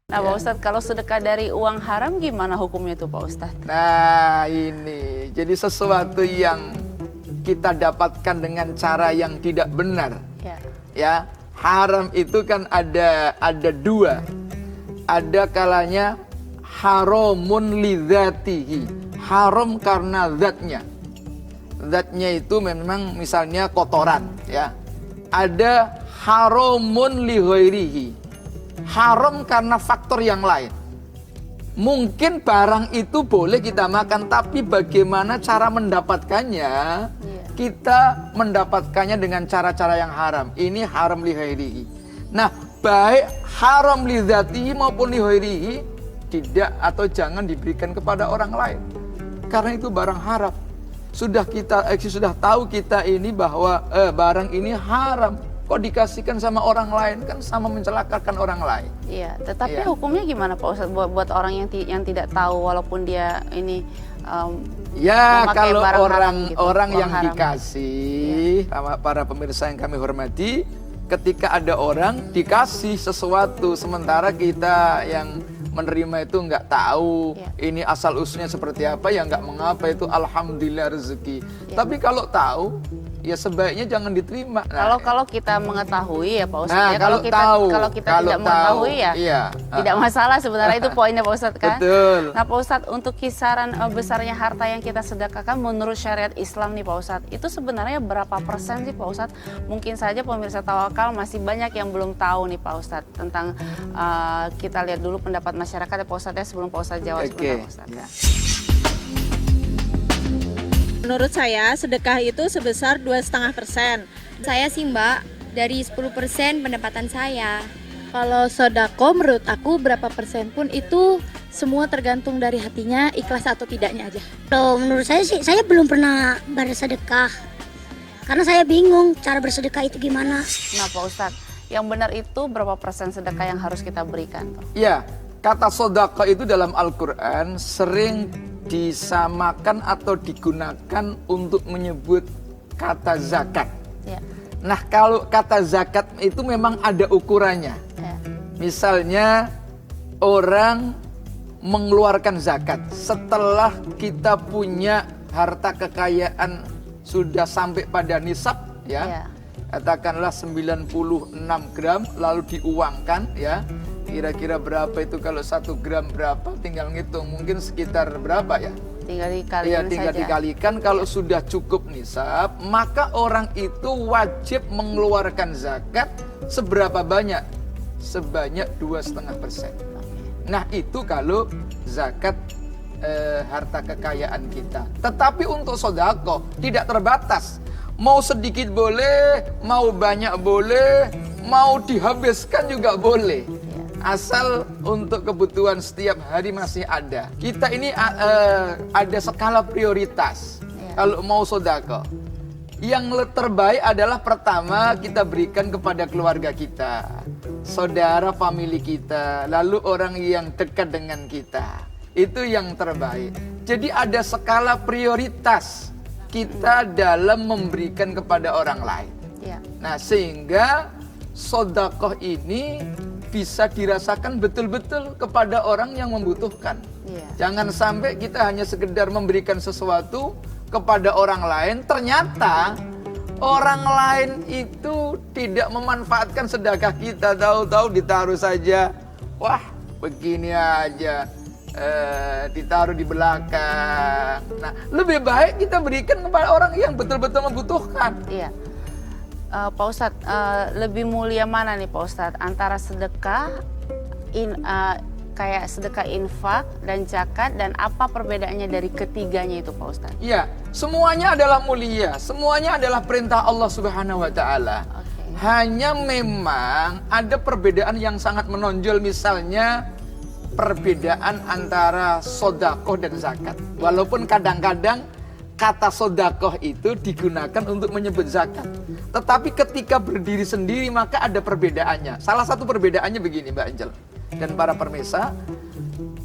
Nah Pak Ustadz, kalau sedekah dari uang haram gimana hukumnya tuh Pak Ustadz? Nah ini, jadi sesuatu yang kita dapatkan dengan cara yang tidak benar. Ya, haram itu kan ada dua. Ada kalanya haramun lidzatihi, haram karena zatnya. Zatnya itu memang misalnya kotoran, ya. Ada haramun li ghairihi, haram karena faktor yang lain. Mungkin barang itu boleh kita makan, tapi bagaimana cara mendapatkannya? Kita mendapatkannya dengan cara-cara yang haram. Ini haram li ghairihi. Nah, baik haram li dzatihi maupun li ghairihi tidak atau jangan diberikan kepada orang lain. Karena itu barang haram. Sudah tahu kita ini bahwa barang ini haram. Kok dikasihkan sama orang lain, kan sama mencelakakan orang lain. Iya, tetapi hukumnya gimana Pak Ustadz buat orang yang tidak tahu walaupun dia ini ya kalau gitu, orang yang haram. dikasih sama para pemirsa yang kami hormati, ketika ada orang dikasih sesuatu sementara kita yang menerima itu nggak tahu ini asal usulnya seperti apa, ya nggak mengapa, itu alhamdulillah rezeki. Tapi kalau tahu, ya sebaiknya jangan diterima. Kalau kita mengetahui ya Pak Ustadz, nah, ya kalau kita tidak mengetahui ya tidak masalah sebenarnya, itu poinnya Pak Ustadz kan. Betul. Nah Pak Ustadz, untuk kisaran besarnya harta yang kita sedekahkan menurut syariat Islam nih Pak Ustadz, itu sebenarnya berapa persen sih Pak Ustadz? Mungkin saja pemirsa Tawakal masih banyak yang belum tahu nih Pak Ustadz tentang kita lihat dulu pendapat masyarakat ya Pak Ustadz ya, sebelum Pak Ustadz jawab sebentar Pak Ustadz. Menurut saya sedekah itu sebesar 2,5%. Saya sih Mbak, dari 10% pendapatan saya. Kalau sodako menurut aku berapa persen pun itu semua tergantung dari hatinya, ikhlas atau tidaknya aja. Kalau menurut saya sih, saya belum pernah bersedekah. Karena saya bingung cara bersedekah itu gimana. Nah Pak Ustadz, yang benar itu berapa persen sedekah yang harus kita berikan? Ya, kata sodako itu dalam Al-Quran sering disamakan atau digunakan untuk menyebut kata zakat. Nah, kalau kata zakat itu memang ada ukurannya. Misalnya orang mengeluarkan zakat setelah kita punya harta kekayaan sudah sampai pada nisab, katakanlah 96 gram lalu diuangkan, ya. Kira-kira berapa itu, kalau 1 gram berapa, tinggal ngitung, mungkin sekitar berapa ya? Tinggal dikalikan tinggal dikalikan. Kalau sudah cukup nisab, maka orang itu wajib mengeluarkan zakat seberapa banyak? Sebanyak 2,5%. Nah itu kalau zakat harta kekayaan kita. Tetapi untuk sodako tidak terbatas. Mau sedikit boleh, mau banyak boleh, mau dihabiskan juga boleh. Asal untuk kebutuhan setiap hari masih ada. Kita ini ada skala prioritas. Kalau mau sodako, yang terbaik adalah pertama kita berikan kepada keluarga kita, saudara, famili kita, lalu orang yang dekat dengan kita. Itu yang terbaik. Jadi ada skala prioritas kita dalam memberikan kepada orang lain. Nah sehingga sodakoh ini bisa dirasakan betul-betul kepada orang yang membutuhkan. Jangan sampai kita hanya sekedar memberikan sesuatu kepada orang lain, ternyata orang lain itu tidak memanfaatkan sedekah kita, tahu-tahu ditaruh saja, wah begini aja, ditaruh di belakang. Nah lebih baik kita berikan kepada orang yang betul-betul membutuhkan. Pak Ustadz, lebih mulia mana nih Pak Ustadz antara sedekah kayak sedekah infak dan zakat, dan apa perbedaannya dari ketiganya itu Pak Ustadz? Ya, semuanya adalah mulia, semuanya adalah perintah Allah Subhanahu wa taala. Hanya memang ada perbedaan yang sangat menonjol, misalnya perbedaan antara sodakoh dan zakat. Walaupun kadang-kadang kata sodakoh itu digunakan untuk menyebut zakat, tetapi ketika berdiri sendiri maka ada perbedaannya. Salah satu perbedaannya begini Mbak Angel dan para pemirsa,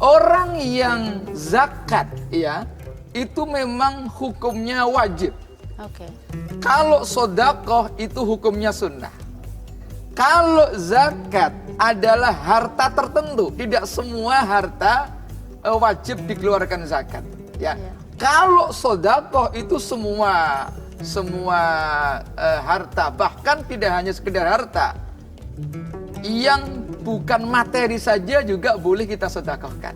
orang yang zakat ya itu memang hukumnya wajib. Kalau sodakoh itu hukumnya sunnah. Kalau zakat adalah harta tertentu. Tidak semua harta wajib dikeluarkan zakat. Ya. Kalau sodakoh itu semua harta, bahkan tidak hanya sekedar harta. Yang bukan materi saja juga boleh kita sedekahkan.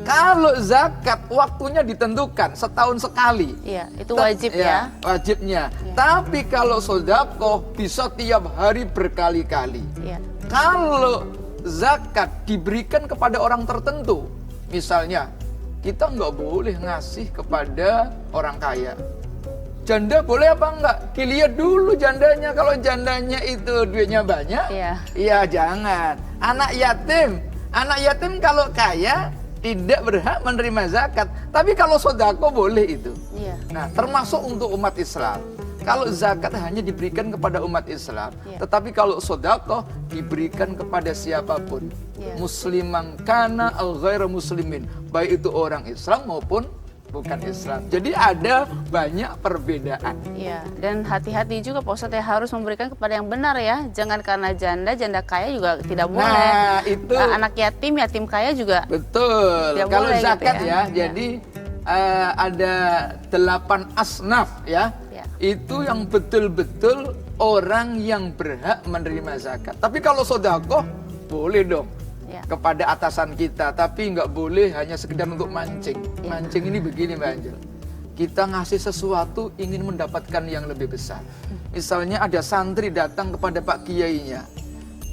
Kalau zakat waktunya ditentukan setahun sekali. Iya, itu wajib ya. Wajibnya. Tapi kalau sedekah bisa tiap hari berkali-kali. Iya. Kalau zakat diberikan kepada orang tertentu, misalnya kita nggak boleh ngasih kepada orang kaya. Janda boleh apa enggak? Dilihat dulu jandanya. Kalau jandanya itu duitnya banyak, iya jangan. Anak yatim kalau kaya tidak berhak menerima zakat. Tapi kalau sodako boleh itu. Iya. Nah, termasuk untuk umat Islam. Kalau zakat hanya diberikan kepada umat Islam, tetapi kalau sodako diberikan kepada siapapun. Musliman kana al ghairu muslimin, baik itu orang Islam maupun bukan Islam. Jadi ada banyak perbedaan. Iya, dan hati-hati juga Pak Ustadz ya, harus memberikan kepada yang benar ya. Jangan karena janda kaya juga tidak boleh. Nah, itu anak yatim kaya juga. Betul. Kalau boleh zakat gitu ya, jadi ada 8 asnaf ya. Itu yang betul-betul orang yang berhak menerima zakat. Tapi kalau sedekah boleh dong. Kepada atasan kita, tapi nggak boleh hanya sekedar untuk mancing. Mancing ini begini Mbak Angel, kita ngasih sesuatu ingin mendapatkan yang lebih besar. Misalnya ada santri datang kepada Pak Kiainya,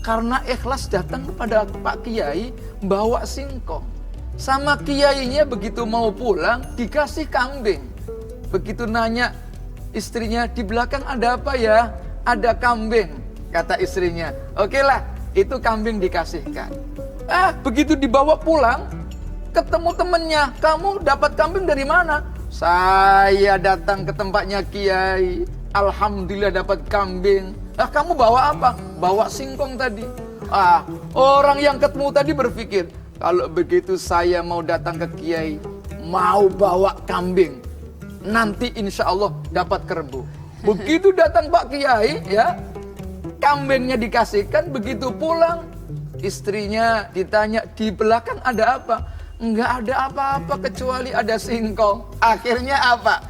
karena ikhlas datang kepada Pak Kiai bawa singkong. Sama Kiainya begitu mau pulang dikasih kambing. Begitu nanya istrinya, di belakang ada apa ya? Ada kambing, kata istrinya. Oke lah, itu kambing dikasihkan. Begitu dibawa pulang, ketemu temennya, kamu dapat kambing dari mana? Saya datang ke tempatnya Kiai, alhamdulillah dapat kambing. Kamu bawa apa? Bawa singkong tadi. Orang yang ketemu tadi berpikir, kalau begitu saya mau datang ke Kiai, mau bawa kambing, nanti insya Allah dapat kerbau. Begitu datang Pak Kiai, ya, kambingnya dikasihkan, begitu pulang, istrinya ditanya, di belakang ada apa? Enggak ada apa-apa kecuali ada singkong. Akhirnya apa?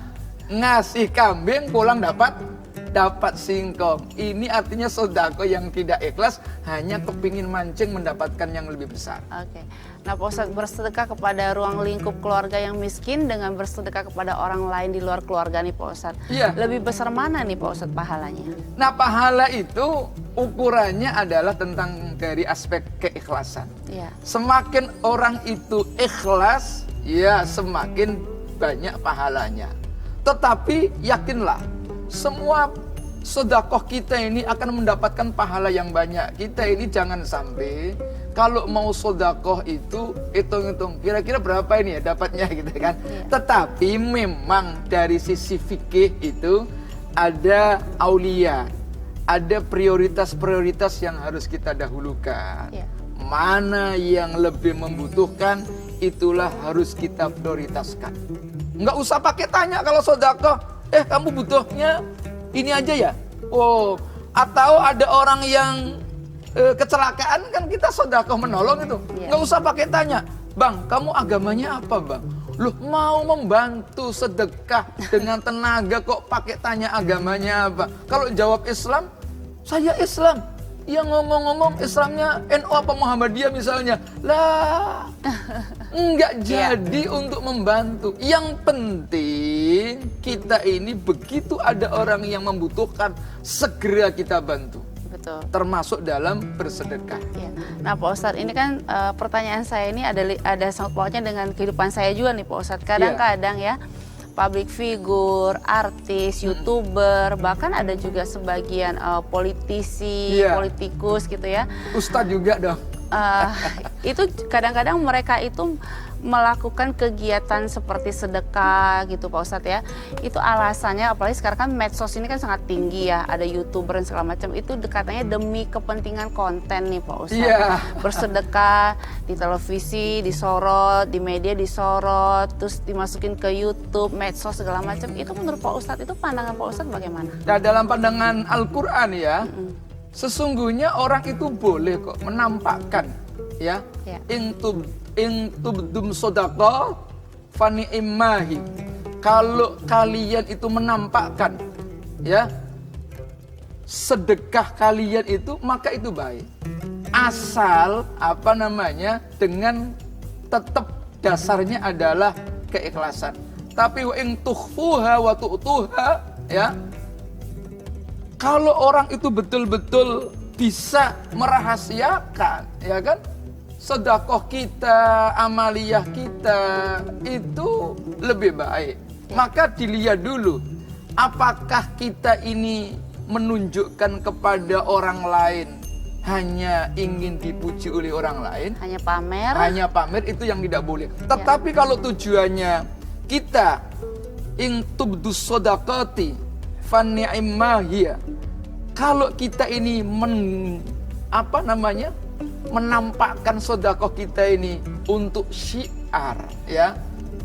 Ngasih kambing, pulang dapat singkong. Ini artinya sodako yang tidak ikhlas, hanya kepingin mancing mendapatkan yang lebih besar. Oke. Nah Pak Ustadz, bersedekah kepada ruang lingkup keluarga yang miskin dengan bersedekah kepada orang lain di luar keluarga nih Pak Ustadz. Lebih besar mana nih Pak Ustadz pahalanya? Nah pahala itu ukurannya adalah tentang dari aspek keikhlasan. Semakin orang itu ikhlas, ya semakin banyak pahalanya. Tetapi yakinlah, semua sedekah kita ini akan mendapatkan pahala yang banyak. Kita ini jangan sampai kalau mau sedekah itu hitung-hitung kira-kira berapa ini ya dapatnya gitu kan. Tetapi memang dari sisi fikih itu ada aulia, ada prioritas-prioritas yang harus kita dahulukan. Mana yang lebih membutuhkan, itulah harus kita prioritaskan. Nggak usah pakai tanya kalau sedekah, kamu butuhnya ini aja ya? Atau ada orang yang kecelakaan, kan kita sedekah menolong itu. Nggak usah pakai tanya, Bang, kamu agamanya apa Bang? Loh, mau membantu sedekah dengan tenaga kok pakai tanya agamanya apa? Kalau jawab Islam, saya Islam. Ya ngomong-ngomong Islamnya NU apa Muhammadiyah misalnya. Lah, enggak jadi untuk membantu. Yang penting kita ini begitu ada orang yang membutuhkan, segera kita bantu. Betul. Termasuk dalam bersedekah. Nah Pak Ustadz, ini kan pertanyaan saya ini ada sangkut pautnya dengan kehidupan saya juga nih Pak Ustadz. Kadang-kadang ya, public figure, artis, YouTuber, bahkan ada juga sebagian politisi, politikus gitu ya. Ustadz juga dong. Itu kadang-kadang mereka itu melakukan kegiatan seperti sedekah gitu Pak Ustadz ya. Itu alasannya, apalagi sekarang kan medsos ini kan sangat tinggi ya, ada YouTuber dan segala macam. Itu katanya demi kepentingan konten nih Pak Ustadz. Bersedekah di televisi disorot, di media disorot, terus dimasukin ke YouTube, medsos segala macam. Itu menurut Pak Ustadz, itu pandangan Pak Ustadz bagaimana? Nah, dalam pandangan Al-Quran ya, Sesungguhnya orang itu boleh kok menampakkan, ya. Ya. Ing tubdum sodaqah fani immahi. Kalau kalian itu menampakkan, ya, sedekah kalian itu, maka itu baik. Asal dengan tetap dasarnya adalah keikhlasan. Tapi wa ing tukhfuha wa tu'tuha, ya. Kalau orang itu betul-betul bisa merahasiakan, ya kan, sedekah kita, amaliyah kita itu lebih baik. Maka dilihat dulu, apakah kita ini menunjukkan kepada orang lain hanya ingin dipuji oleh orang lain, Hanya pamer. hanya pamer, itu yang tidak boleh. Tetapi kalau tujuannya kita ing tubdus sodaqati fan ni'imma hiya, kalau kita ini menampakkan sedekah kita ini untuk syiar, ya,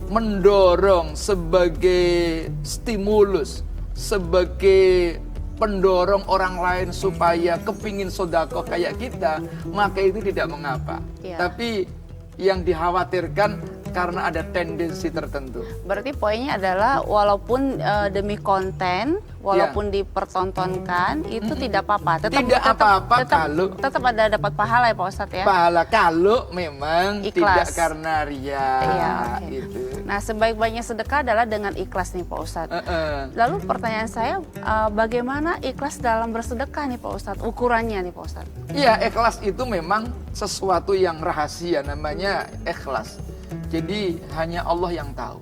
mendorong sebagai stimulus, sebagai pendorong orang lain supaya kepingin sedekah kayak kita, maka itu tidak mengapa. Ya. Tapi yang dikhawatirkan karena ada tendensi tertentu. Berarti poinnya adalah walaupun demi konten, walaupun dipertontonkan, itu tidak apa-apa. Tidak apa-apa kalau tetap ada dapat pahala ya Pak Ustadz ya. pahala kalau memang Ikhlas. tidak karena ria. Iya, oke. Gitu. Nah, sebaik-baiknya sedekah adalah dengan ikhlas nih Pak Ustadz. Lalu pertanyaan saya, bagaimana ikhlas dalam bersedekah nih Pak Ustadz? Ukurannya nih Pak Ustadz. Iya, ikhlas itu memang sesuatu yang rahasia, namanya ikhlas. Jadi hanya Allah yang tahu.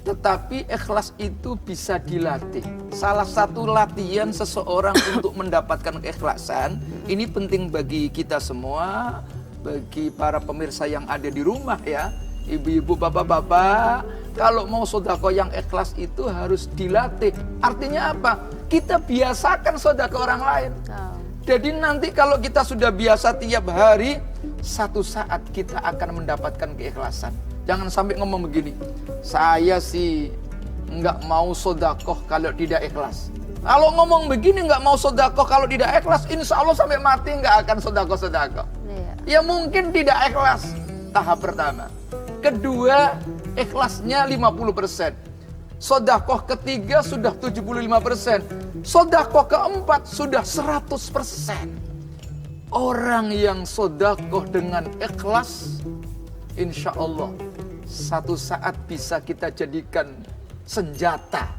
Tetapi ikhlas itu bisa dilatih. Salah satu latihan seseorang untuk mendapatkan keikhlasan, ini penting bagi kita semua, bagi para pemirsa yang ada di rumah, ya. Ibu-ibu, bapak-bapak, kalau mau sedekah yang ikhlas itu harus dilatih. Artinya apa? Kita biasakan sedekah orang lain. Jadi nanti kalau kita sudah biasa tiap hari, satu saat kita akan mendapatkan keikhlasan. Jangan sampai ngomong begini, saya sih nggak mau sedekah kalau tidak ikhlas. Kalau ngomong begini nggak mau sedekah kalau tidak ikhlas, insya Allah sampai mati nggak akan sedekah. Ya mungkin tidak ikhlas tahap pertama. Kedua, ikhlasnya 50%. Sedekah ketiga sudah 75%. Sedekah keempat sudah 100%. Orang yang sedekah dengan ikhlas, insya Allah satu saat bisa kita jadikan senjata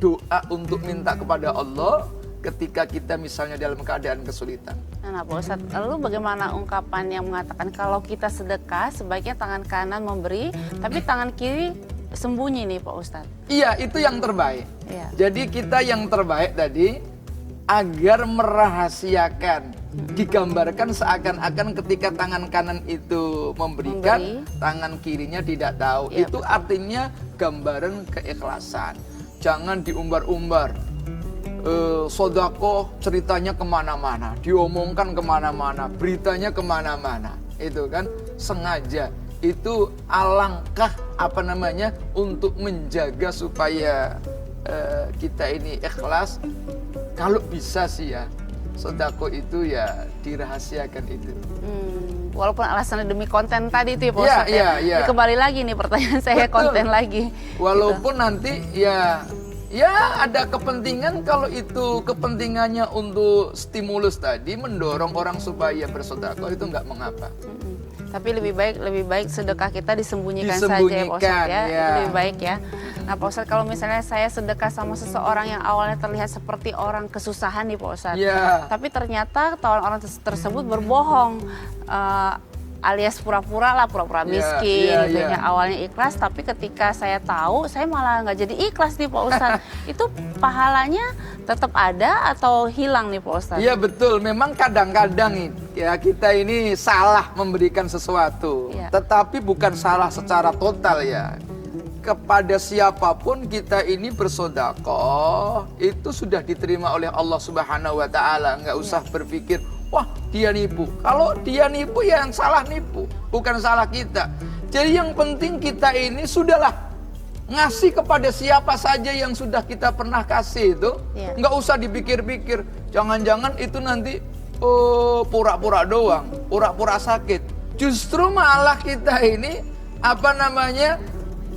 doa untuk minta kepada Allah ketika kita misalnya dalam keadaan kesulitan. Nah Pak Ustadz, lalu bagaimana ungkapan yang mengatakan kalau kita sedekah sebaiknya tangan kanan memberi, tapi tangan kiri sembunyi nih Pak Ustadz? Iya, itu yang terbaik. Iya. Jadi kita yang terbaik tadi agar merahasiakan, digambarkan seakan-akan ketika tangan kanan itu memberikan, tangan kirinya tidak tahu. Ya, Itu betul. artinya gambaran keikhlasan. Jangan diumbar-umbar. Sedekah ceritanya kemana-mana, diomongkan kemana-mana, beritanya kemana-mana. Itu kan sengaja. Itu alangkah untuk menjaga supaya kita ini ikhlas. Kalau bisa sih ya, sedekah itu ya dirahasiakan itu. Walaupun alasannya demi konten tadi itu ya Pak Iya, Ustadz iya, iya. Ini kembali lagi nih pertanyaan saya, Betul. konten lagi. Walaupun nanti ya ada kepentingan, kalau itu kepentingannya untuk stimulus tadi, mendorong orang supaya bersedekah, itu nggak mengapa. Tapi lebih baik sedekah kita disembunyikan saja ya Pak Disembunyikan, Ustadz ya. ya. Lebih baik ya. Nah Pak Ustadz, kalau misalnya saya sedekah sama seseorang yang awalnya terlihat seperti orang kesusahan nih Pak Ustadz. Ya. Tapi ternyata ketahuan orang tersebut berbohong. Alias pura-pura miskin Iya, gitu iya. ya. Awalnya ikhlas, tapi ketika saya tahu saya malah nggak jadi ikhlas nih Pak Ustadz. Itu pahalanya tetap ada atau hilang nih Pak Ustadz? Iya betul, memang kadang-kadang ya kita ini salah memberikan sesuatu, Iya. tetapi bukan salah secara total ya. Kepada siapapun kita ini bersedekah itu sudah diterima oleh Allah Subhanahu Wa Taala. Nggak usah berpikir, wah dia nipu. Kalau dia nipu ya yang salah nipu, bukan salah kita. Jadi yang penting kita ini sudahlah ngasih kepada siapa saja yang sudah kita pernah kasih itu. Iya. Nggak usah dipikir-pikir. Jangan-jangan itu nanti oh pura-pura doang, pura-pura sakit. Justru malah kita ini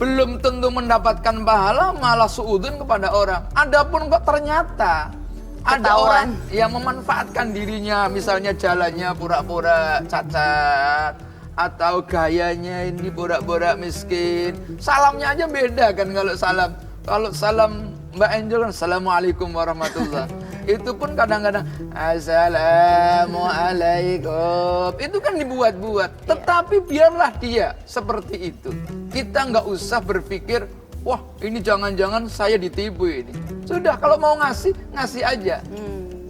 belum tentu mendapatkan pahala, malah suudun kepada orang. Adapun kok ternyata ada Ketahuan. orang yang memanfaatkan dirinya, misalnya jalannya pura-pura cacat, atau gayanya ini pura-pura miskin. Salamnya aja beda kan kalau salam. Kalau salam Mbak Angel kan Assalamualaikum warahmatullahi. Itu pun kadang-kadang Assalamualaikum. Itu kan dibuat-buat. Tetapi biarlah dia seperti itu. Kita nggak usah berpikir, wah ini jangan-jangan saya ditipu ini. Sudah, kalau mau ngasih aja.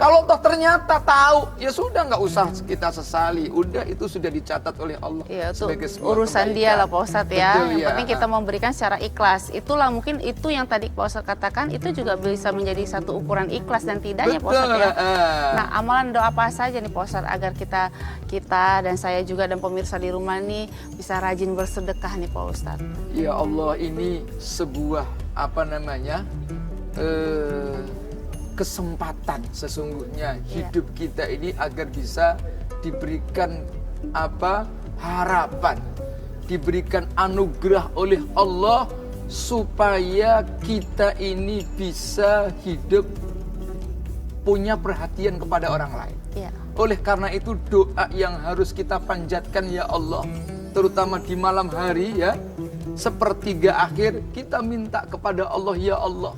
Kalau toh ternyata tahu, ya sudah nggak usah kita sesali. Udah itu sudah dicatat oleh Allah Iya, itu sebagai sebuah urusan kebaikan. dia lah Pak Ustadz ya. Betul, Yang ya. penting kita memberikan secara ikhlas. Itulah mungkin itu yang tadi Pak Ustadz katakan, itu juga bisa menjadi satu ukuran ikhlas dan tidaknya Pak Ustadz ya. Nah, amalan doa apa saja nih Pak Ustadz agar kita dan saya juga dan pemirsa di rumah nih bisa rajin bersedekah nih Pak Ustadz. Ya Allah, ini sebuah kesempatan sesungguhnya hidup kita ini agar bisa diberikan harapan, diberikan anugerah oleh Allah supaya kita ini bisa hidup punya perhatian kepada orang lain. Iya. Oleh karena itu doa yang harus kita panjatkan ya Allah, terutama di malam hari ya, sepertiga akhir kita minta kepada Allah, ya Allah,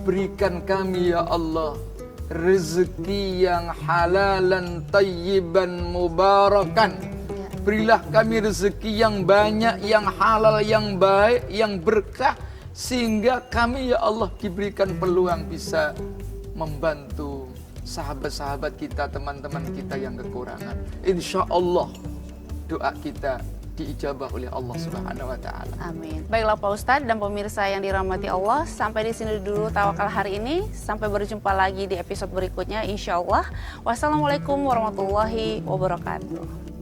berikan kami ya Allah rezeki yang halalan tayyiban mubarakan. Berilah kami rezeki yang banyak, yang halal, yang baik, yang berkah, sehingga kami ya Allah diberikan peluang bisa membantu sahabat-sahabat kita, teman-teman kita yang kekurangan. Insya Allah doa kita diijabah oleh Allah Subhanahu wa taala. Amin. Baiklah Pak Ustadz dan pemirsa yang dirahmati Allah, sampai di sini dulu tawakal hari ini. Sampai berjumpa lagi di episode berikutnya insya Allah. Wassalamualaikum warahmatullahi wabarakatuh.